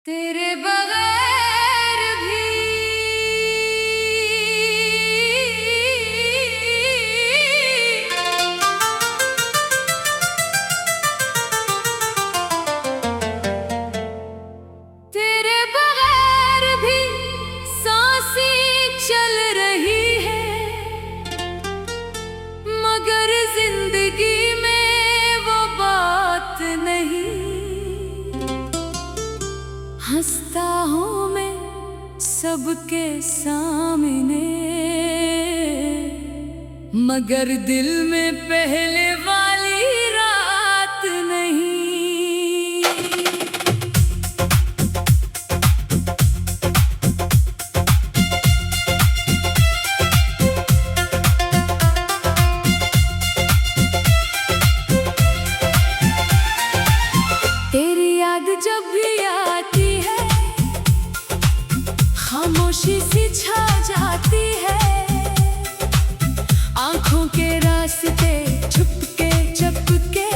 तेरे बगैर भी तेरे बगैर भी सांसें चल रही है, मगर जिंदगी में वो बात नहीं। हंसता हूँ मैं सबके सामने, मगर दिल में पहले वाली रात नहीं। तेरी याद जब भी आती है, खामोशी सी छा जाती है। आंखों के रास्ते छुपके चपके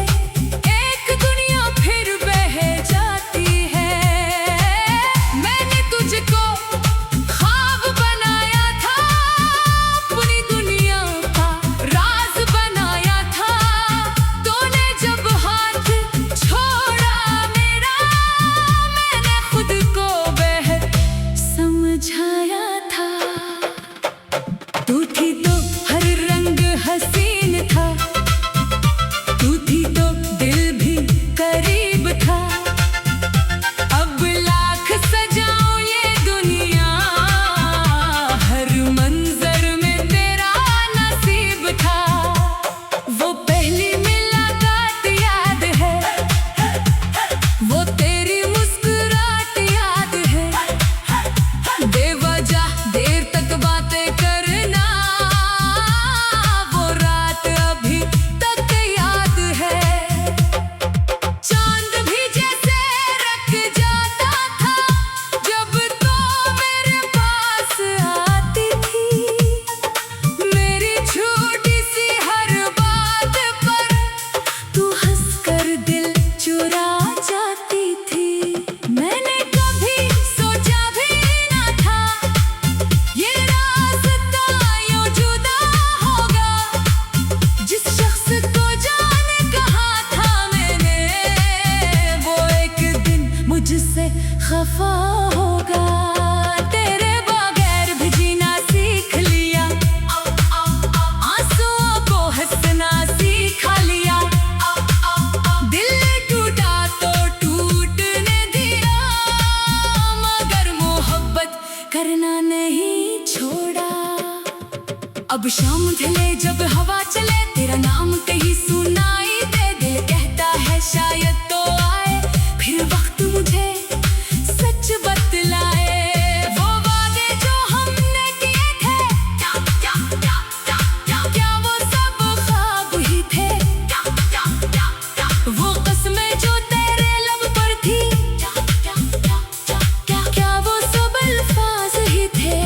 एक दुनिया फिर बह जाती है। मैंने तुझको ख्वाब बनाया था, पूरी दुनिया का राज बनाया था। तूने जब हाथ छोड़ा मेरा, मैंने खुद को बेहद समझाया था। तू थी तो हर रंग हसीन था, तू थी तो दिल भी करीब था। अब लाख सजाऊं ये दुनिया, हर मंजर में तेरा नसीब था। वो पहली मुलाकात याद है, वो तेरी मुस्कुराहट याद है। बेवजह देर तक बातें करना, वो रात अभी तक याद है। चांद भी जैसे रख जाता था जब तो मेरे पास आती थी। मेरी छोटी सी हर बात पर तू हंसकर दिल चुरा जाती थी। मैंने कभी सोचा भी ना था ये रास्ता यूं जुदा होगा। जिस शख्स को जाने कहा था मैंने, वो एक दिन मुझसे खफा होगा। तेरे बगैर भी जीना सीख लिया, आंसुओं को हंसना सीखा लिया। दिल टूटा तो टूटने दिया, मगर मोहब्बत करना नहीं छोड़ा। अब शाम ढले जब हवा चले, तेरा नाम कहीं सुनाई दे। दिल कहता है शायद तो आए फिर वक्त मुझे सच बतलाए। वो वादे जो हमने किए थे, क्या वो सब ख्वाब ही थे? वो कसमें जो तेरे लब पर थी, क्या वो सब अल्फाज ही थे?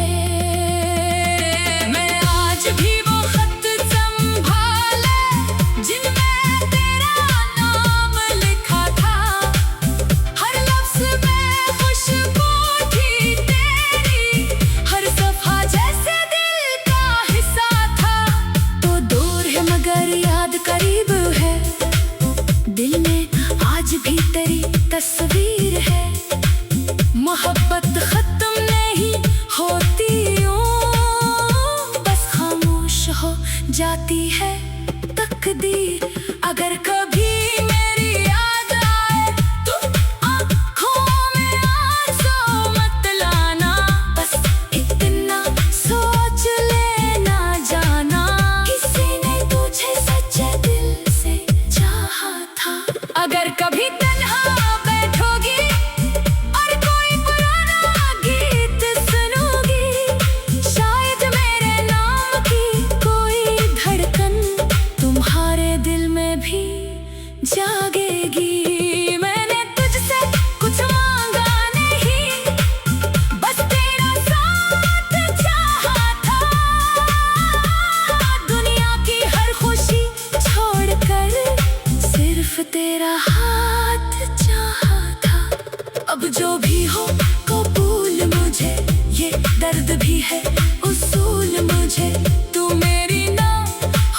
मैं आज भी वो खत संभालती अब जो भी हो कबूल मुझे, ये दर्द भी है उसूल मुझे। तू मेरी ना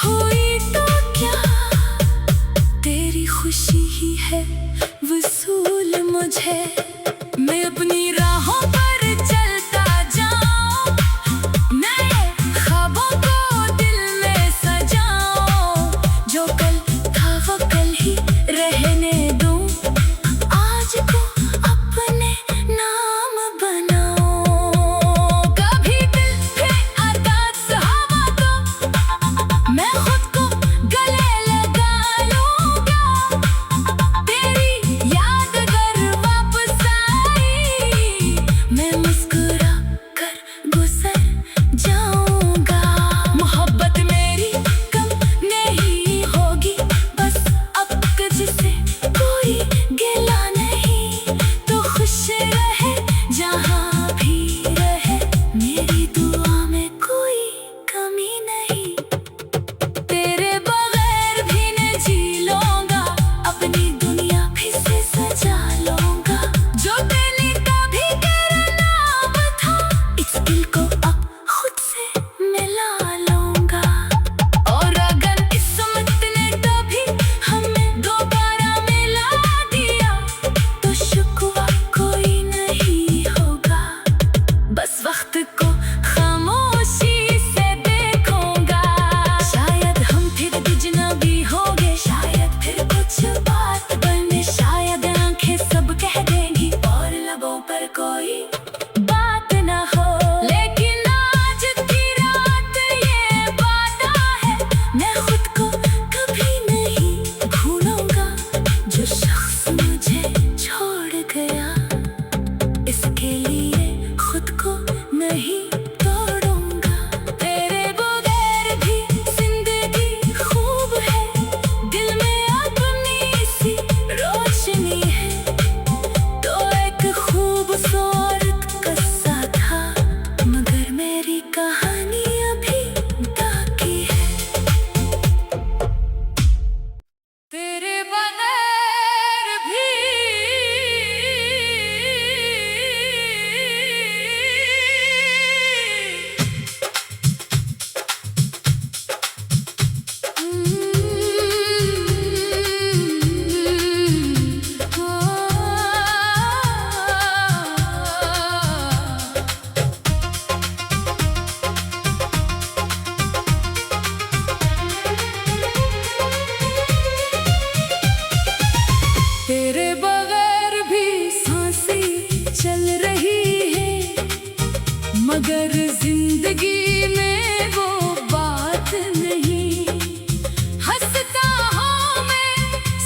हुई तो क्या, तेरी खुशी ही है वसूल मुझे। मैं अपनी राहों पर चलता जाऊं, नए ख्वाबों को दिल में सजाऊं। जो कल था वो कल ही रहने दूं, आज को अपने नाम बनाऊं। कभी दिल पे उदास हवा तो मैं खुद को गले लगा लूंगा। तेरी याद अगर वापस आई, मैं मुस्कुरा कर गुजर जाऊंगा। मोहब्बत मेरी कम नहीं होगी, बस अब तुझसे कोई गिला नहीं। तो खुश रहे जहाँ भी रहे, मेरी दुआ में कोई कमी नहीं। तेरे बगैर भी न जी लूंगा, अपनी दुनिया फिर से सजा लूंगा। जो पहले कभी तेरा नाम था, इस दिल को अब खुद से मिला लूंगा। और अगर किस्मत ने कभी हमें दोबारा मिला दिया, तो शुक्वा कोई नहीं होगा। बस वक्त को खामोशी से देखूंगा। शायद हम फिर अजनबी होंगे, शायद फिर कुछ बात बने, शायद आंखें सब कह देंगी और लबों पर कोई बात ना हो। लेकिन आज की रात ये वादा है, मैं खुद को कभी नहीं भूलूंगा। जो शख्स मुझे छोड़ गया, इसके लिए खुद को नहीं तोड़ूंगा। तेरे बगैर भी जिंदगी खूब है, दिल में अपनी सी रोशनी है। तो एक खूबसूरत किस्सा था, मगर मेरी कहानी अभी बाकी है। तेरे बगैर भी तेरे बगैर भी सांसें चल रही है, मगर जिंदगी में वो बात नहीं। हंसता हूँ मैं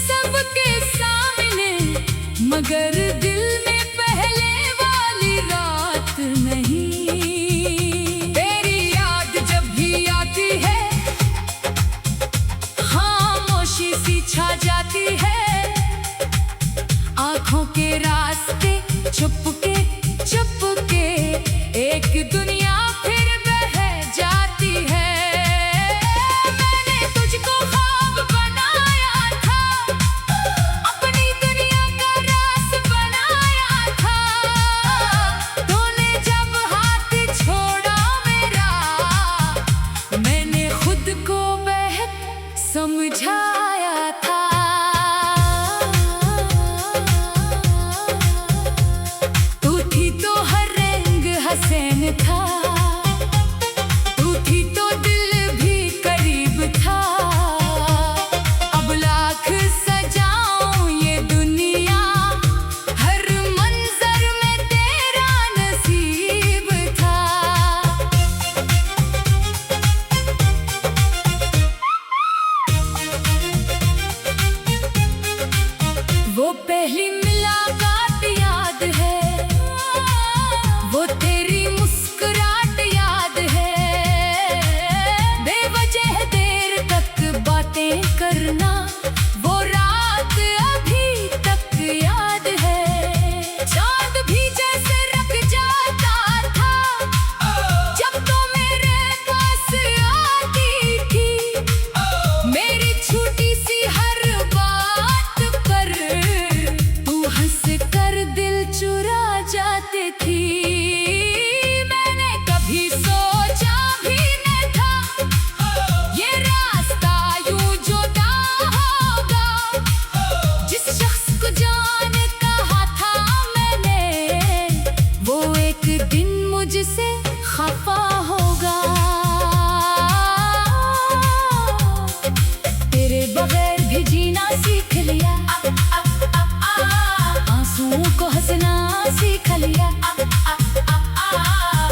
सबके सामने, मगर दिल में पहले वाली रात नहीं। तेरी याद जब भी आती है, खामोशी सी छा जाती है। आँखों के रास्ते चुपके चुपके एक दुनिया फिर बह जाती है। मैंने तुझको ख्वाब बनाया था, अपनी दुनिया का रास बनाया था। तूने जब हाथ छोड़ा मेरा, मैंने खुद को बेहद समझाया था। तू थी तो हर रंग हसीन था, तू थी तो दिल भी करीब था। अब लाख सजाऊं ये दुनिया, हर मंजर में तेरा नसीब था। वो पहली मुलाकात याद है, वो तेरी मुस्कुराहट जाती थी। मैंने कभी सोचा भी नहीं था ये रास्ता यूं जुदा होगा। जिस शख्स को जान कहा था मैंने, वो एक दिन मुझसे खफा होगा। तेरे बगैर भी जीना सीख लिया, आंसुओं को हंसना सीख लिया।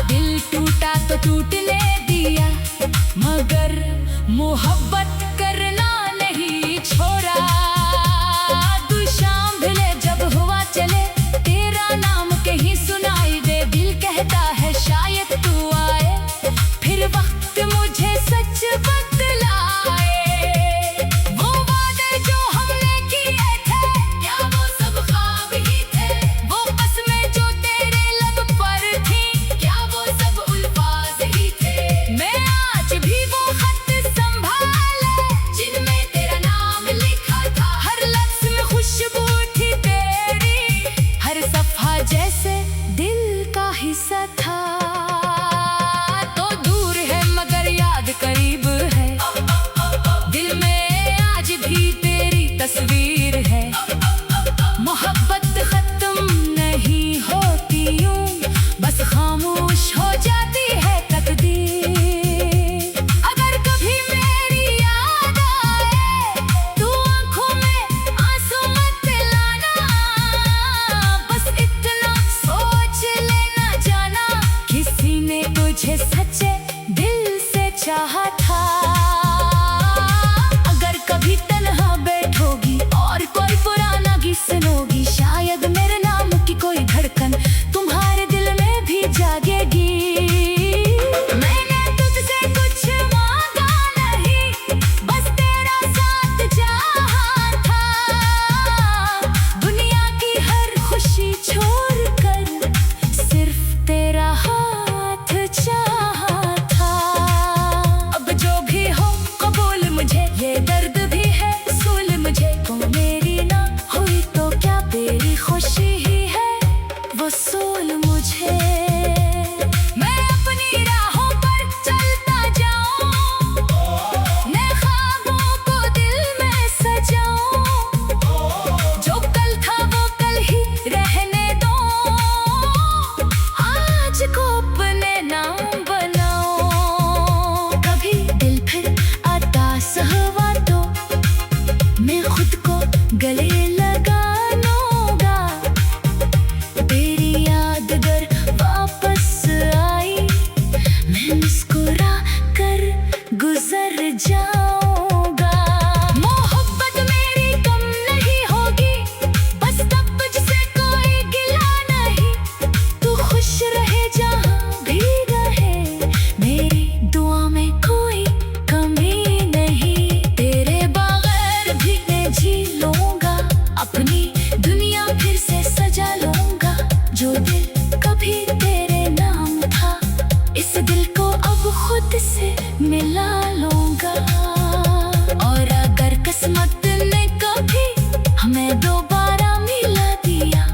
दिल टूटा तो टूटने दिया, मगर मोहब्बत करना नहीं छोड़ा। दुशांभले जब हुआ चले, तेरा नाम कहीं सुनाई दे। दिल कहता है शायद तू आए, फिर वक्त मुझे सच बतलाए। वो वादे जो हमने किए थे, क्या वो सब ख्वाब ही थे? वो कसमें जो तेरे लब पर थी, क्या वो सब अल्फाज ही थे? मैं आज भी वो खत संभाले जिनमें तेरा नाम लिखा था। हर लफ्ज में खुशबू थी तेरी, हर सफा जैसे दिल का हिस्सा था। तो दूर है मगर याद करीब है, दिल में आज भी तेरी तस्वीर है। मोहब्बत खत्म नहीं होती यूं, बस खामोश हो जाती है तकदीर। अगर कभी मेरी याद आए, तो आंखों में आंसू मत लाना। बस इतना सोच लेना जाना, किसी ने तुझे सच्चे दिल से चाहा था। अगर कभी तन्हा बैठोगी और कोई पुराना गीत सुनोगी, शायद मेरे नाम की कोई धड़कन तुम्हारे दिल में भी जागेगी। मैंने तुझसे कुछ मांगा नहीं, बस तेरा साथ चाहा था। दुनिया की हर खुशी छोड़कर सिर्फ तेरा हाथ चाहा था। अब जो भी हो कबूल मुझे, ये दर्द भी है सूल मुझे। वो मेरी ना हुई तो क्या तेरी खुशी ही है वसूल मुझे। मैं अपनी राहों पर चलता जाऊं, नए ख्वाबों को दिल में सजाऊं। जो कल था वो कल ही रहने दो, आज को अपने नाम बनाओ। कभी दिल फिर आताश हुआ तो मैं खुद को गले लगा लूंगा। तेरी याद अगर वापस आई, मैं मुस्कुरा कर गुजर जाऊंगा। मोहब्बत मेरी कम नहीं होगी, बस तब तुझसे कोई गिला नहीं। तू खुश रहे जहां भी रहे, मेरी दुआ में कोई कमी नहीं। तेरे बगैर भी मैं जी लूंगा, अपनी दुनिया फिर से सजा लूंगा। जो दिल कभी तेरे नाम था, इस दिल को अब खुद से मिला लूंगा। और अगर किस्मत ने कभी हमें दोबारा मिला दिया,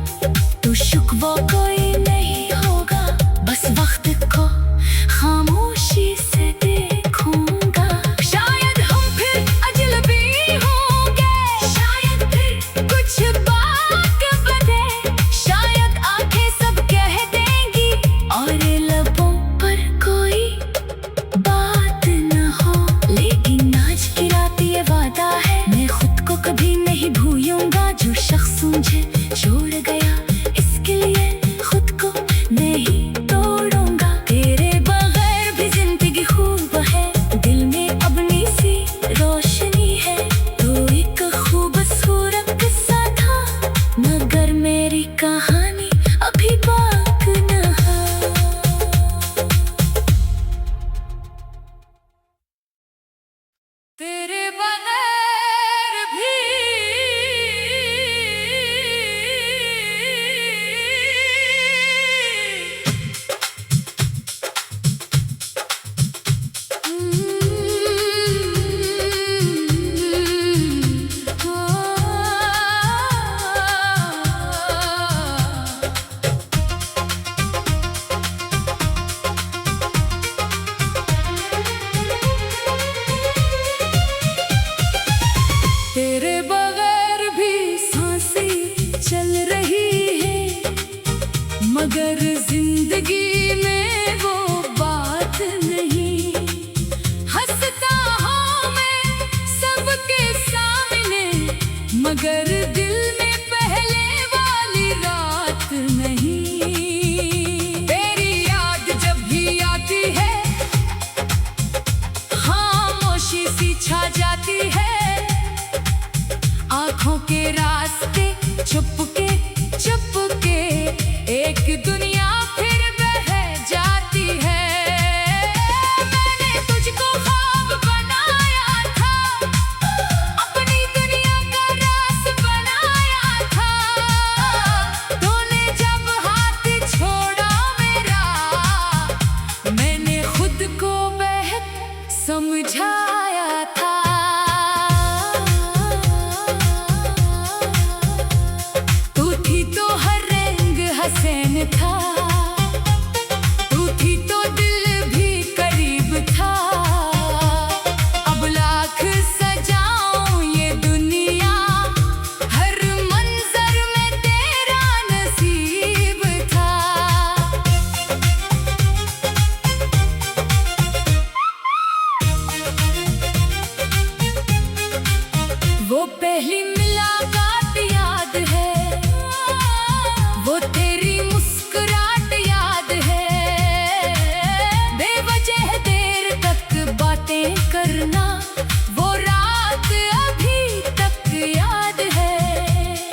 तो शुक्र कोई नहीं होगा। बस वक्त को खामोशी से देखूंगा। शायद हम फिर अजनबी होंगे, शायद फिर कुछ बात बने, शायद आंखें सब कह देंगी और लबों पर कोई बात न हो। लेकिन आज की रात ये वादा है, मैं खुद को कभी नहीं भूलूंगा। जो शख्स मुझे छोड़ गया, इसके लिए एक दुनिया फिर बह जाती है। मैंने तुझको ख्वाब बनाया था, अपनी दुनिया का रास बनाया था। तूने जब हाथ छोड़ा मेरा, मैंने खुद को बेहद समझाया था। तू थी तो हर रंग हसीन था, तू थी तो दिल भी करीब था। अब लाख सजाऊं ये दुनिया, हर मंजर में तेरा नसीब था। वो पहली मुलाकात याद है, वो तेरी मुस्कुराहट याद है। बेवजह देर तक बातें करना, वो रात अभी तक याद है।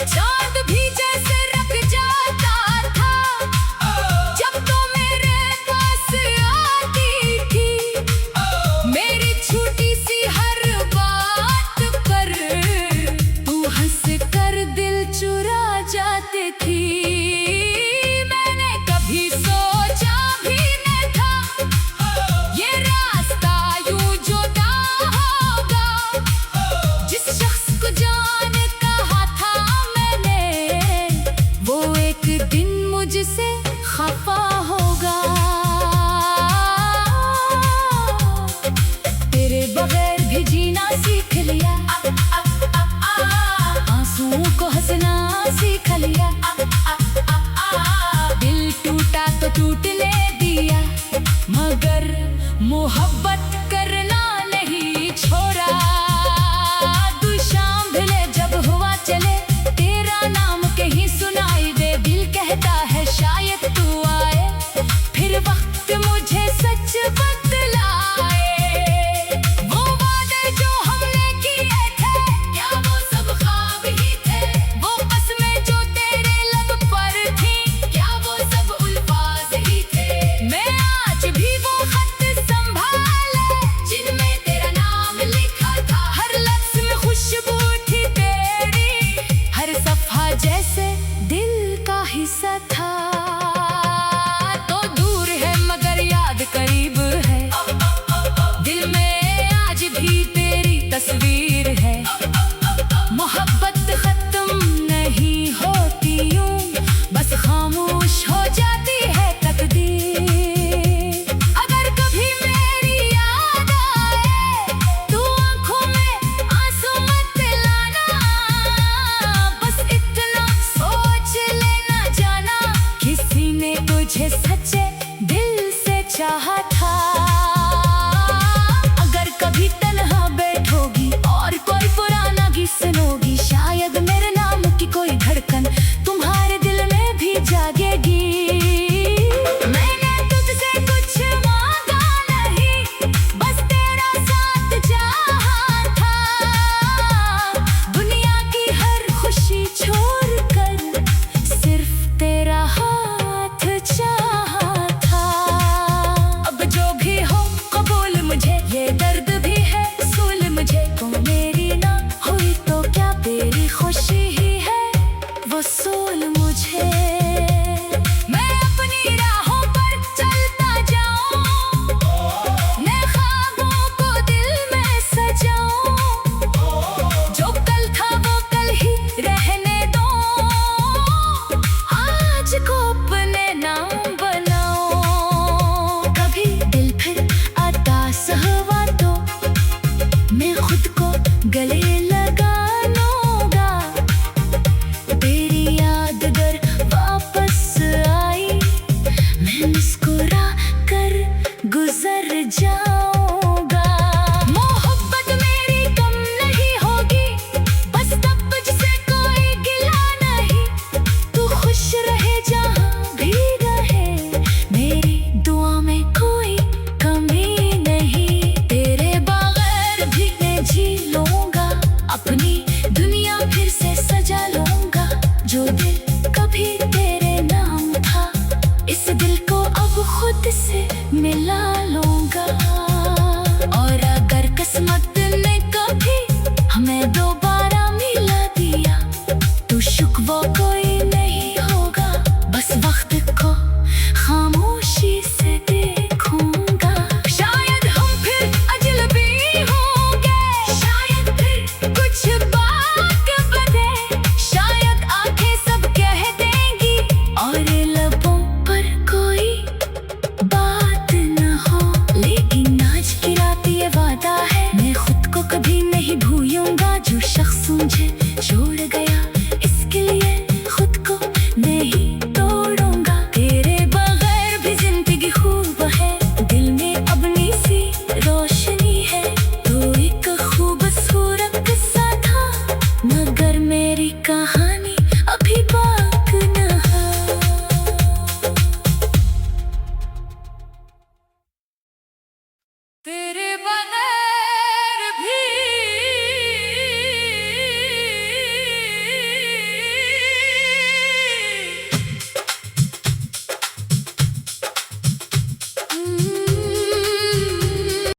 चांद भी जैसे रख जाता था, जब तो मेरे पास आती थी। मेरी छोटी सी हर बात पर तू हंस कर दिल चुरा जाती थी। मैंने कभी सोचा भी न था, ये रास्ता यूं जुदा होगा। जिस शख्स को जान कहा था मैंने, वो एक दिन मुझसे खफा होगा। तेरे बगैर भी जीना सीख लिया, आंसुओं को हंसना सीख लिया। दिल टूटा तो टूटने दिया, मगर मोहब्बत करना नहीं छोड़ा। दुशाम भिले जब हुआ चले, तेरा नाम कहीं सुनाई दे। दिल कहता है शायद तू आए, फिर वक्त मुझे सच बतलाए। वो वादे जो हमने किए थे, क्या वो सब ख्वाब ही थे? वो कसमें जो तेरे लब पर थी, क्या वो सब अल्फाज ही थे? मैं आज भी वो खत संभाले, जिनमें तेरा नाम लिखा था। हर लफ्ज में खुशबू थी तेरी, हर सफा जैसे दिल का हिस्सा था। तो दूर है मगर याद करीब है, दिल में आज भी तेरी तस्वीर है। मोहब्बत खत्म नहीं होती यूं, बस खामोश हो जाती है तकदीर। अगर कभी मेरी याद आए, तू आंखों में आंसू मत लाना। बस इतना सोच लेना जाना, किसी ने तुझे सच्चे दिल से चाहा था।